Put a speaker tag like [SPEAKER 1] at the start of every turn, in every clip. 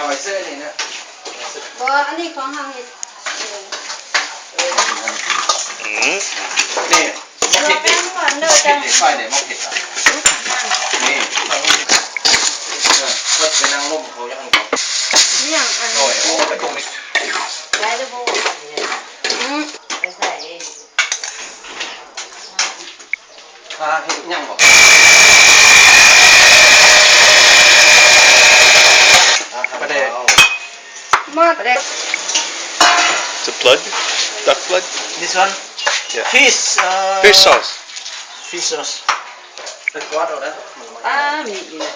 [SPEAKER 1] อยเสื้อนี่นะ
[SPEAKER 2] บ่อันนี้ของเฮาเฮ็ด
[SPEAKER 1] นี่
[SPEAKER 2] เราแป้งก่อนเด้อจัง
[SPEAKER 1] ไฟเนี่ยมอกเห็ดอ่ะนี่ก็จะนั่งร่มเขายัง
[SPEAKER 2] เนี่ยอัน
[SPEAKER 1] โดยโอ้ไปตรงนี้
[SPEAKER 2] ได้เด้อบ่ไปใส่
[SPEAKER 1] เห็ดยังบอกประเดี๋ยว
[SPEAKER 2] มาประเดี๋ยว
[SPEAKER 3] The blood? Duck blood?
[SPEAKER 1] This one?
[SPEAKER 3] Yeah.
[SPEAKER 1] Fish.
[SPEAKER 3] Fish sauce.
[SPEAKER 1] Fish sauce. The what of that?
[SPEAKER 2] มีอีก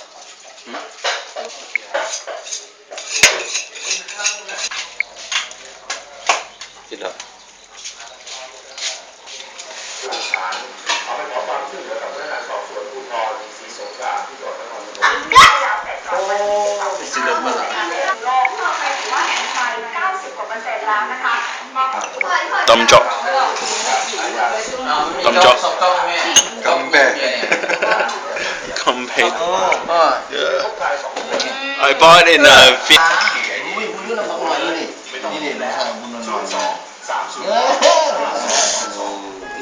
[SPEAKER 3] กินแล้ว
[SPEAKER 1] สิเลิศมาก
[SPEAKER 3] ตำจ๊อกตำจ๊อก
[SPEAKER 1] กำแบก
[SPEAKER 3] Compared. Yeah. I bought in a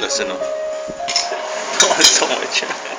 [SPEAKER 3] listen up. Oh, it's so much.